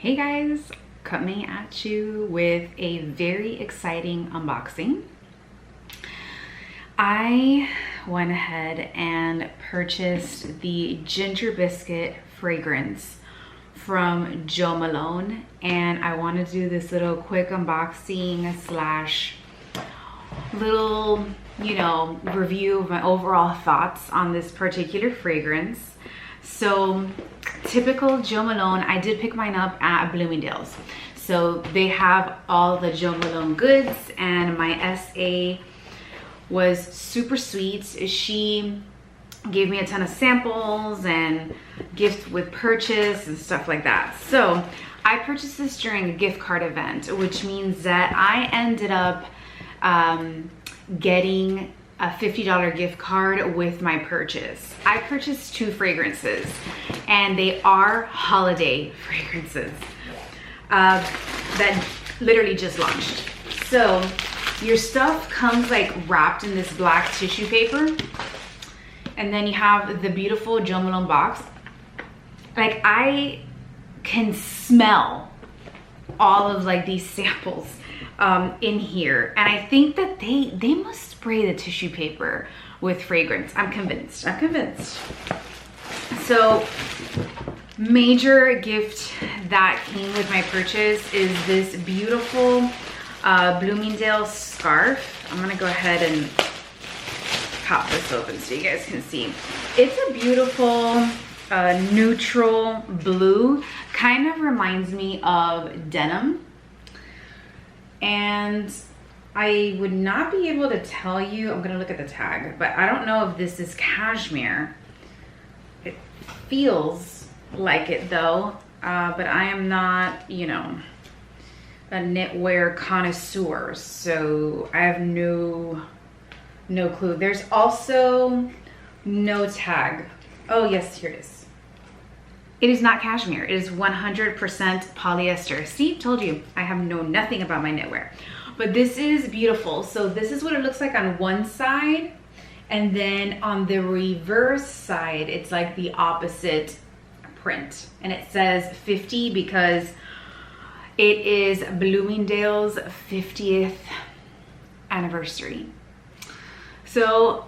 Hey guys, coming at you with a very exciting unboxing. I went ahead and purchased the Ginger Biscuit fragrance from Malone, and I want to do this little quick unboxing slash little, review of my overall thoughts on this particular fragrance. So typical Malone, I did pick mine up at Bloomingdale's. So they have all the Malone goods, and my SA was super sweet. She gave me a ton of samples and gifts with purchase and stuff like that. So I purchased this during a gift card event, which means that I ended up getting a $50 gift card with my purchase. I purchased 2 fragrances, and they are holiday fragrances that literally just launched. So your stuff comes like wrapped in this black tissue paper, and then you have the beautiful Malone box. Like, I can smell all of like these samples in here, and I think that they must spray the tissue paper with fragrance. I'm convinced. So major gift that came with my purchase is this beautiful Bloomingdale scarf. I'm gonna go ahead and pop this open so you guys can see. It's a beautiful neutral blue, kind of reminds me of denim. And I would not be able to tell you, I'm gonna look at the tag, but I don't know if this is cashmere. It feels like it though, but I am not, a knitwear connoisseur, so I have no clue. There's also no tag. Oh yes, here it is. It is not cashmere. It is 100% polyester. See, told you, I have known nothing about my knitwear. But this is beautiful. So this is what it looks like on one side, and then on the reverse side, it's like the opposite print. And it says 50 because it is Bloomingdale's 50th anniversary. So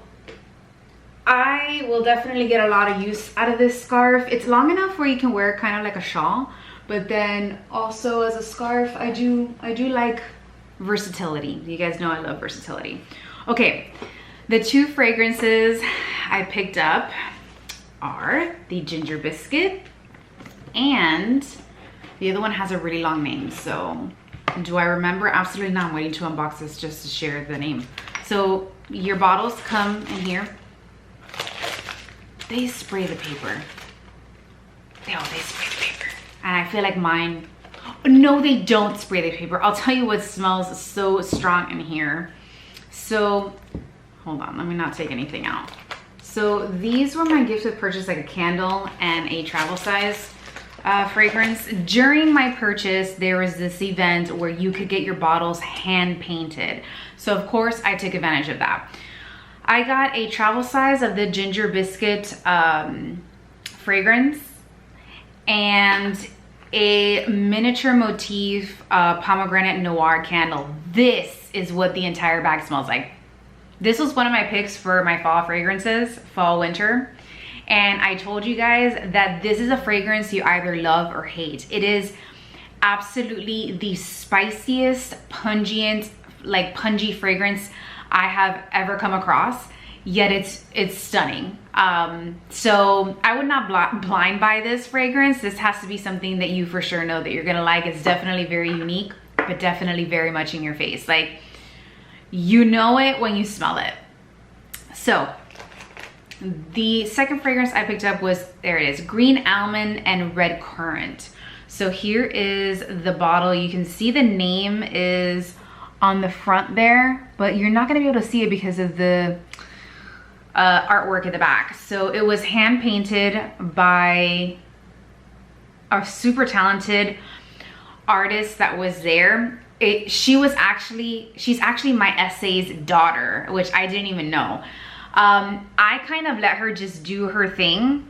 I will definitely get a lot of use out of this scarf. It's long enough where you can wear it kind of like a shawl, but then also as a scarf, I do like versatility. You guys know I love versatility. Okay, the 2 fragrances I picked up are the Ginger Biscuit, and the other one has a really long name. So do I remember? Absolutely not. I'm waiting to unbox this just to share the name. So your bottles come in here. They spray the paper. They spray the paper. And I feel like mine, no, they don't spray the paper. I'll tell you what smells so strong in here. So, hold on, let me not take anything out. So these were my gifts with purchase, like a candle and a travel size fragrance. During my purchase, there was this event where you could get your bottles hand painted. So of course I took advantage of that. I got a travel size of the Ginger Biscuit fragrance and a miniature motif pomegranate noir candle. This is what the entire bag smells like. This was one of my picks for my fall fragrances, fall winter. And I told you guys that this is a fragrance you either love or hate. It is absolutely the spiciest, pungent, like pungy fragrance I have ever come across, yet it's stunning. So I would not blind buy this fragrance. This has to be something that you for sure know that you're gonna like. It's definitely very unique, but definitely very much in your face. Like, you know it when you smell it. So the second fragrance I picked up was, there it is, Green Almond and Redcurrant. So here is the bottle. You can see the name is on the front there, but you're not gonna be able to see it because of the artwork in the back. So it was hand painted by a super talented artist that was there. She's actually my SA's daughter, which I didn't even know. I kind of let her just do her thing.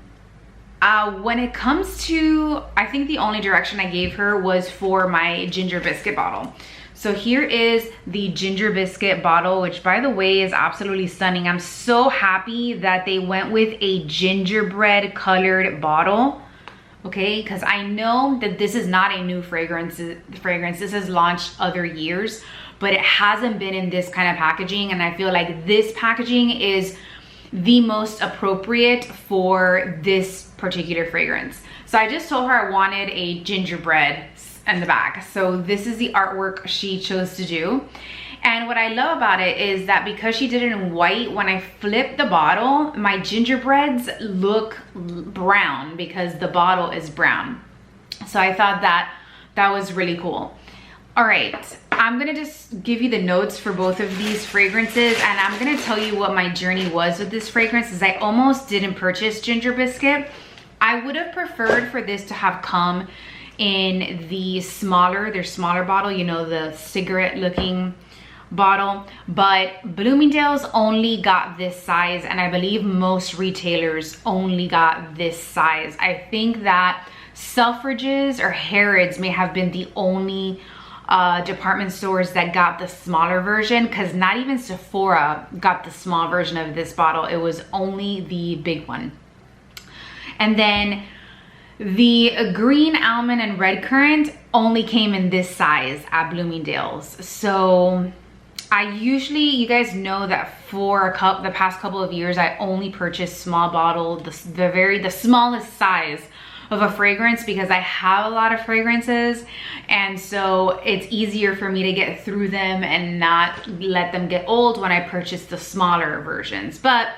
When it comes to, I think the only direction I gave her was for my ginger biscuit bottle. So here is the ginger biscuit bottle, which by the way is absolutely stunning. I'm so happy that they went with a gingerbread colored bottle. Okay, because I know that this is not a new fragrance. This has launched other years, but it hasn't been in this kind of packaging. And I feel like this packaging is the most appropriate for this particular fragrance. So I just told her I wanted a gingerbread in the back. So this is the artwork she chose to do. And what I love about it is that because she did it in white, when I flip the bottle, my gingerbreads look brown because the bottle is brown. So I thought that was really cool. All right, I'm gonna just give you the notes for both of these fragrances, and I'm gonna tell you what my journey was with this fragrance, is I almost didn't purchase Ginger Biscuit. I would have preferred for this to have come in the their smaller bottle, you know, the cigarette looking bottle, but Bloomingdale's only got this size, and I believe most retailers only got this size. I think that Selfridges or Harrods may have been the only department stores that got the smaller version, because not even Sephora got the small version of this bottle. It was only the big one. And then the green almond and red currant only came in this size at Bloomingdale's. So I usually, you guys know that for the past couple of years, I only purchase small bottle, the smallest size of a fragrance, because I have a lot of fragrances, and so it's easier for me to get through them and not let them get old when I purchase the smaller versions. But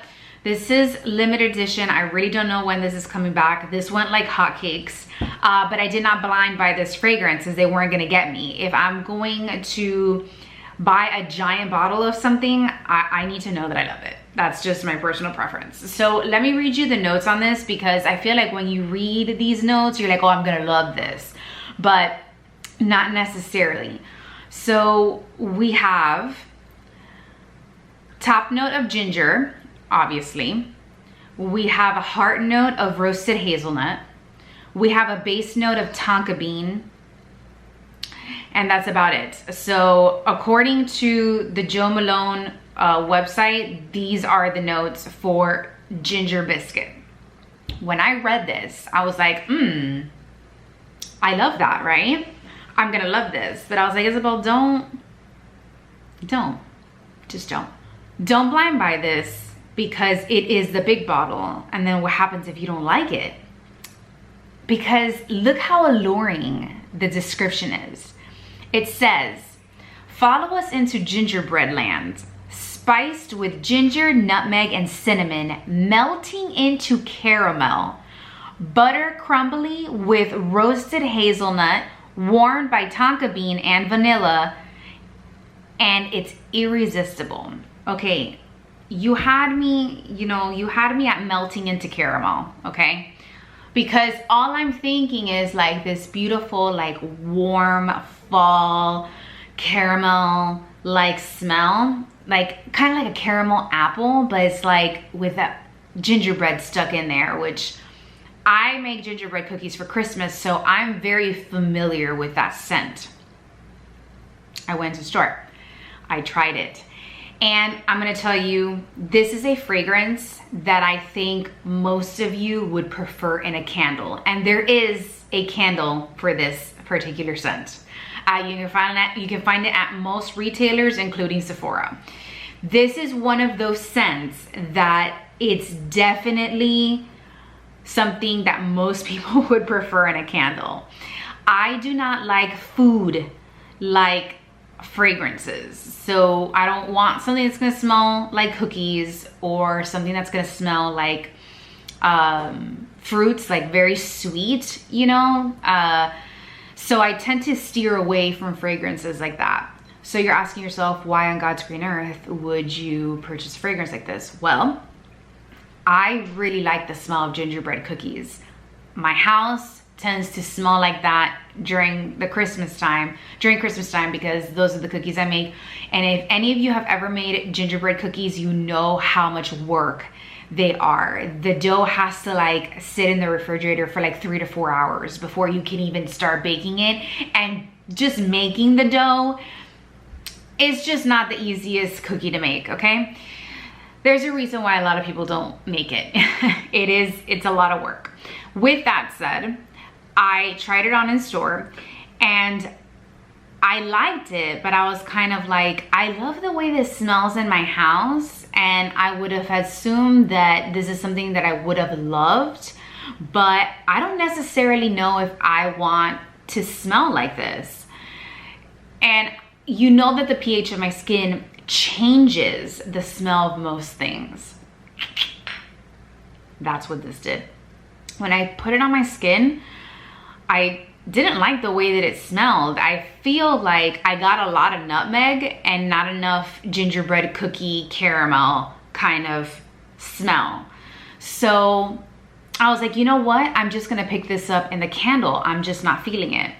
this is limited edition. I really don't know when this is coming back. This went like hotcakes, but I did not blind buy this fragrance as they weren't gonna get me. If I'm going to buy a giant bottle of something, I need to know that I love it. That's just my personal preference. So let me read you the notes on this, because I feel like when you read these notes, you're like, oh, I'm gonna love this, but not necessarily. So we have top note of ginger, obviously. We have a heart note of roasted hazelnut. We have a base note of tonka bean, and that's about it. So according to the Joe Malone website, these are the notes for Ginger Biscuit. When I read this, I was like, I love that, right? I'm gonna love this. But I was like, Isabel, just don't blind buy this, because it is the big bottle. And then what happens if you don't like it? Because look how alluring the description is. It says, follow us into gingerbread land, spiced with ginger, nutmeg, and cinnamon, melting into caramel, butter crumbly with roasted hazelnut, warmed by tonka bean and vanilla, and it's irresistible. Okay, you had me, you had me at melting into caramel, okay? Because all I'm thinking is like this beautiful, like warm fall caramel like smell, like kind of like a caramel apple, but it's like with that gingerbread stuck in there, which I make gingerbread cookies for Christmas, so I'm very familiar with that scent. I went to the store, I tried it, and I'm gonna tell you, this is a fragrance that I think most of you would prefer in a candle, and there is a candle for this particular scent. You can find it at most retailers, including Sephora. This is one of those scents that it's definitely something that most people would prefer in a candle. I do not like food like fragrances, so I don't want something that's gonna smell like cookies or something that's gonna smell like fruits, like very sweet, so I tend to steer away from fragrances like that. So you're asking yourself, why on God's green earth would you purchase a fragrance like this? Well, I really like the smell of gingerbread cookies. My house tends to smell like that during Christmas time, because those are the cookies I make. And if any of you have ever made gingerbread cookies, you know how much work they are. The dough has to like sit in the refrigerator for like 3 to 4 hours before you can even start baking it. And just making the dough is just not the easiest cookie to make, okay? There's a reason why a lot of people don't make it. It's a lot of work. With that said, I tried it on in store and I liked it, but I was kind of like, I love the way this smells in my house, and I would have assumed that this is something that I would have loved, but I don't necessarily know if I want to smell like this. And you know that the pH of my skin changes the smell of most things. That's what this did. When I put it on my skin, I didn't like the way that it smelled. I feel like I got a lot of nutmeg and not enough gingerbread cookie caramel kind of smell. So I was like, you know what? I'm just gonna pick this up in the candle. I'm just not feeling it.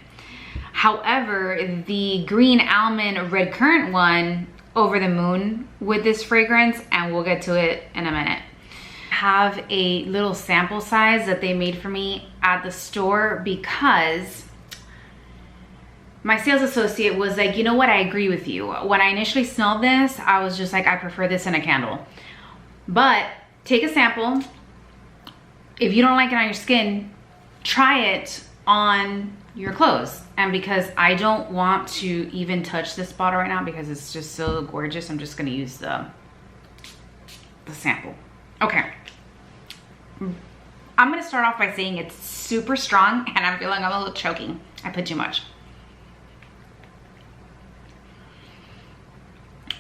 However, the green almond Redcurrant one, over the moon with this fragrance, and we'll get to it in a minute. Have a little sample size that they made for me at the store because my sales associate was like, you know what, I agree with you. When I initially smelled this, I was just like, I prefer this in a candle. But take a sample. If you don't like it on your skin, try it on your clothes. And because I don't want to even touch this bottle right now because it's just so gorgeous, I'm just gonna use the sample. Okay. I'm gonna start off by saying it's super strong and I'm feeling I'm a little choking. I put too much.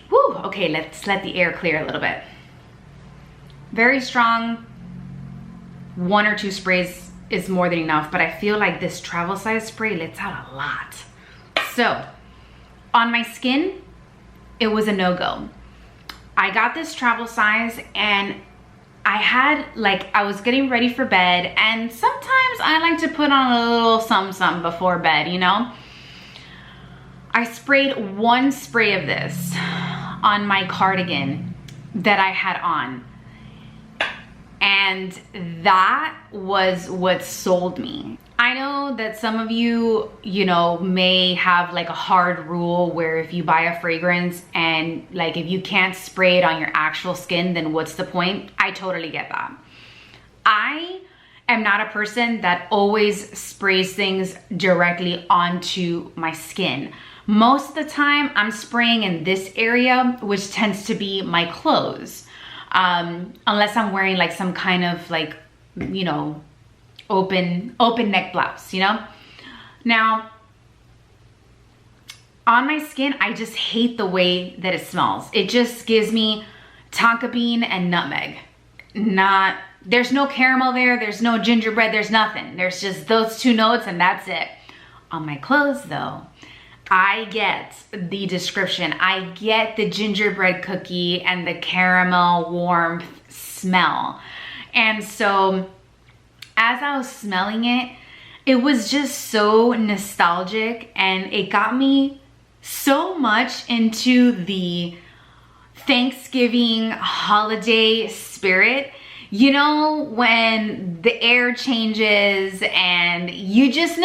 Whew, okay, let's let the air clear a little bit. Very strong. 1 or 2 sprays is more than enough, but I feel like this travel size spray lets out a lot. So, on my skin, it was a no-go. I got this travel size and I was getting ready for bed, and sometimes I like to put on a little something before bed, you know? I sprayed 1 spray of this on my cardigan that I had on. And that was what sold me. I know that some of you, may have like a hard rule where if you buy a fragrance and like if you can't spray it on your actual skin, then what's the point? I totally get that. I am not a person that always sprays things directly onto my skin. Most of the time I'm spraying in this area, which tends to be my clothes. Unless I'm wearing like some kind of like, open neck blouse, Now, on my skin, I just hate the way that it smells. It just gives me tonka bean and nutmeg. There's no caramel there, there's no gingerbread, there's nothing. There's just those 2 notes and that's it. On my clothes though, I get the description. I get the gingerbread cookie and the caramel warmth smell. And so as I was smelling it, it was just so nostalgic and it got me so much into the Thanksgiving holiday spirit. When the air changes and you just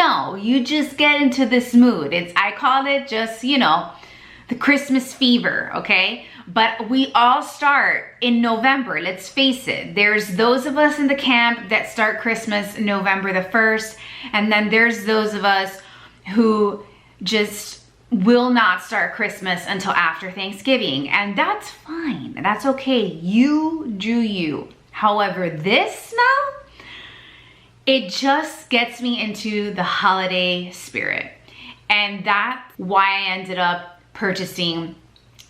get into this mood. I call it just, the Christmas fever, okay? But we all start in November, let's face it. There's those of us in the camp that start Christmas November the 1st, and then there's those of us who just will not start Christmas until after Thanksgiving, and that's fine, that's okay. You do you. However, this smell, it just gets me into the holiday spirit. And that's why I ended up purchasing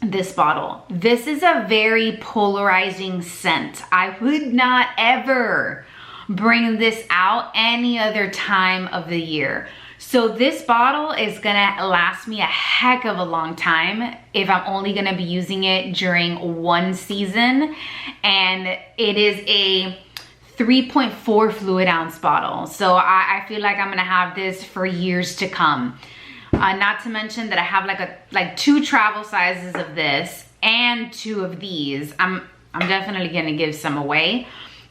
this bottle. This is a very polarizing scent. I would not ever bring this out any other time of the year. So this bottle is gonna last me a heck of a long time if I'm only gonna be using it during one season. And it is a 3.4 fluid ounce bottle. So I feel like I'm gonna have this for years to come. Not to mention that I have like 2 travel sizes of this and 2 of these. I'm definitely gonna give some away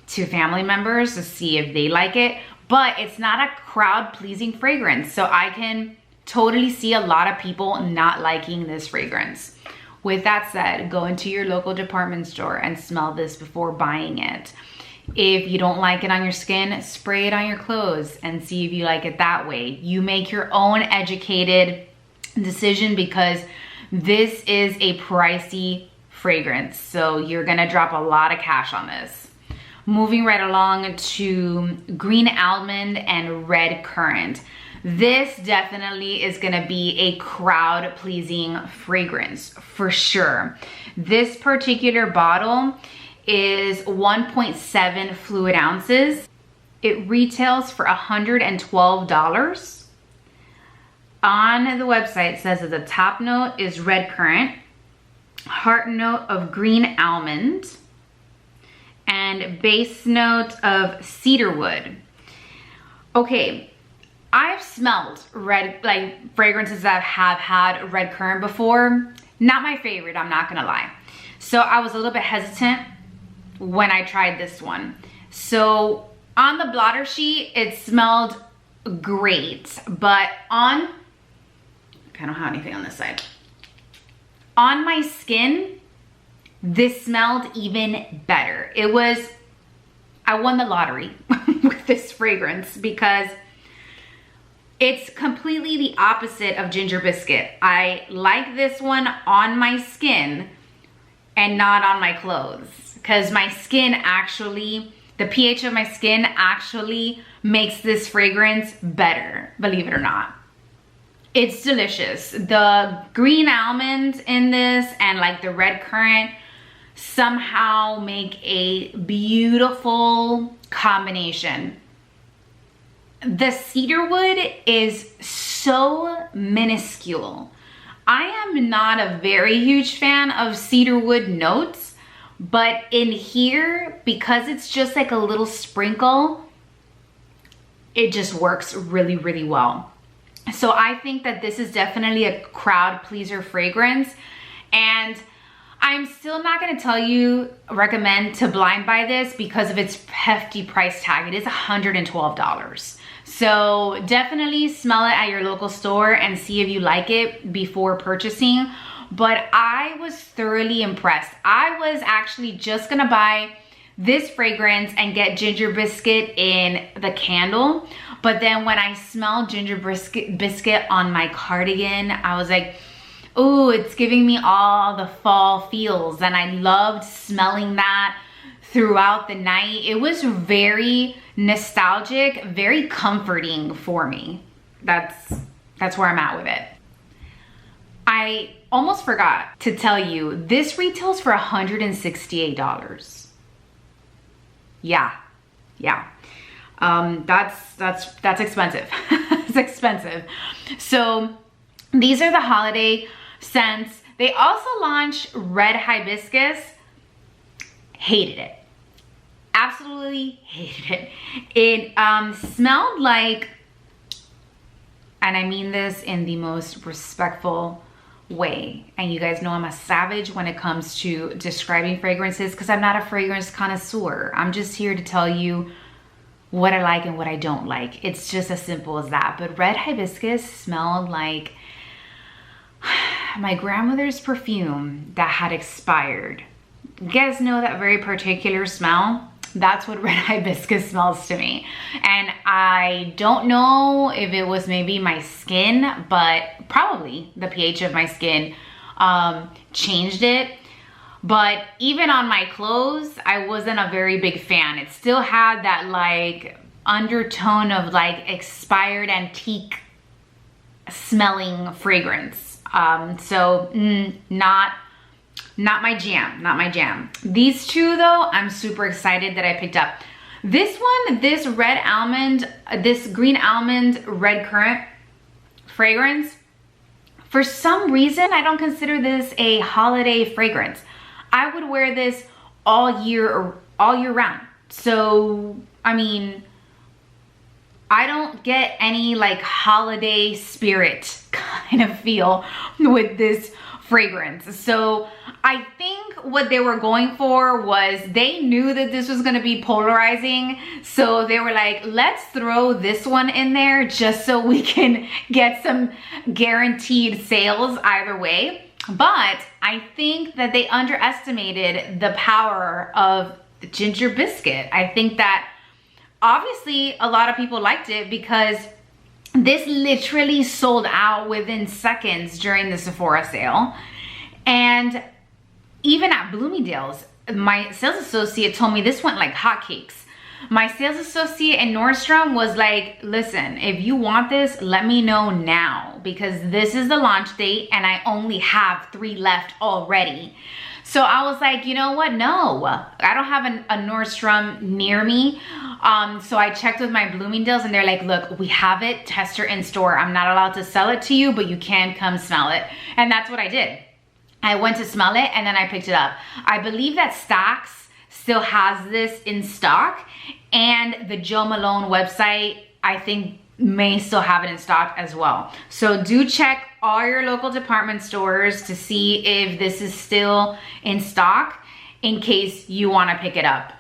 to family members to see if they like it, but it's not a crowd pleasing fragrance. So I can totally see a lot of people not liking this fragrance. With that said, go into your local department store and smell this before buying it. If you don't like it on your skin, spray it on your clothes and see if you like it that way. You make your own educated decision because this is a pricey fragrance. So you're gonna drop a lot of cash on this. Moving right along to Green Almond and Redcurrant. This definitely is gonna be a crowd pleasing fragrance for sure. This particular bottle is 1.7 fluid ounces. It retails for $112. On the website, it says that the top note is Redcurrant, heart note of Green Almond, and base note of cedarwood. Okay, I've smelled fragrances that have had Redcurrant before. Not my favorite, I'm not gonna lie. So I was a little bit hesitant when I tried this one. So on the blotter sheet, it smelled great, but I don't have anything on this side. On my skin, this smelled even better. I won the lottery with this fragrance because it's completely the opposite of Ginger Biscuit. I like this one on my skin and not on my clothes because my skin actually, the pH of my skin actually makes this fragrance better, believe it or not. It's delicious. The green almond in this and like the Redcurrant somehow make a beautiful combination. The cedarwood is so minuscule. I am not a very huge fan of cedarwood notes, but in here, because it's just like a little sprinkle, it just works really, really well. So I think that this is definitely a crowd pleaser fragrance, and I'm still not gonna recommend to blind buy this because of its hefty price tag. It is $112. So definitely smell it at your local store and see if you like it before purchasing. But I was thoroughly impressed. I was actually just gonna buy this fragrance and get Ginger Biscuit in the candle. But then when I smelled Ginger Biscuit on my cardigan, I was like, oh, it's giving me all the fall feels. And I loved smelling that throughout the night. It was very nostalgic, very comforting for me. That's where I'm at with it. I almost forgot to tell you, this retails for $168. Yeah. That's expensive. It's expensive. So these are the holiday scents. They also launched Red Hibiscus. Hated it. Absolutely hated it. It smelled like, and I mean this in the most respectful way, and you guys know I'm a savage when it comes to describing fragrances because I'm not a fragrance connoisseur. I'm just here to tell you what I like and what I don't like. It's just as simple as that. But Red Hibiscus smelled like my grandmother's perfume that had expired. You guys know that very particular smell? That's what Red Hibiscus smells to me. And I don't know if it was maybe my skin, but probably the pH of my skin changed it. But even on my clothes, I wasn't a very big fan. It still had that like undertone of like expired antique smelling fragrance. Not my jam. These two though, I'm super excited that I picked up. This one, this green almond Redcurrant fragrance, for some reason, I don't consider this a holiday fragrance. I would wear this all year round. So, I mean, I don't get any like holiday spirit kind of feel with this fragrance. So I think what they were going for was they knew that this was gonna be polarizing. So they were like, let's throw this one in there just so we can get some guaranteed sales either way. But I think that they underestimated the power of the ginger biscuit. I think that obviously a lot of people liked it because this literally sold out within seconds during the Sephora sale. And even at Bloomingdale's, my sales associate told me this went like hotcakes. My sales associate in Nordstrom was like, listen, if you want this, let me know now because this is the launch date and I only have 3 left already. So I was like, you know what? No, I don't have a Nordstrom near me. So I checked with my Bloomingdale's and they're like, look, we have it, tester in store. I'm not allowed to sell it to you, but you can come smell it. And that's what I did. I went to smell it and then I picked it up. I believe that Stacks still has this in stock and the Joe Malone website, I think, may still have it in stock as well. So do check all your local department stores to see if this is still in stock in case you want to pick it up.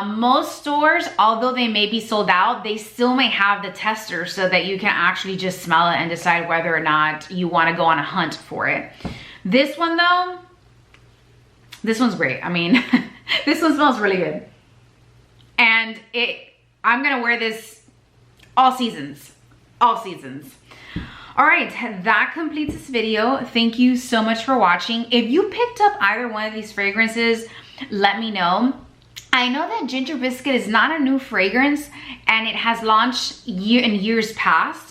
Most stores, although they may be sold out, they still may have the tester so that you can actually just smell it and decide whether or not you want to go on a hunt for it. This one though, this one's great. I mean, this one smells really good. And I'm gonna wear this all seasons, all seasons. All right, that completes this video. Thank you so much for watching. If you picked up either one of these fragrances, let me know. I know that Ginger Biscuit is not a new fragrance and it has launched in years past.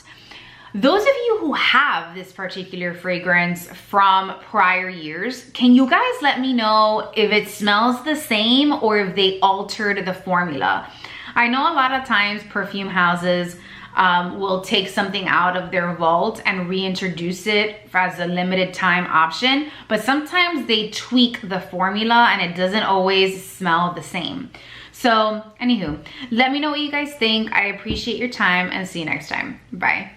Those of you who have this particular fragrance from prior years, can you guys let me know if it smells the same or if they altered the formula? I know a lot of times perfume houses will take something out of their vault and reintroduce it as a limited time option, but sometimes they tweak the formula and it doesn't always smell the same. So anywho, let me know what you guys think. I appreciate your time and see you next time. Bye.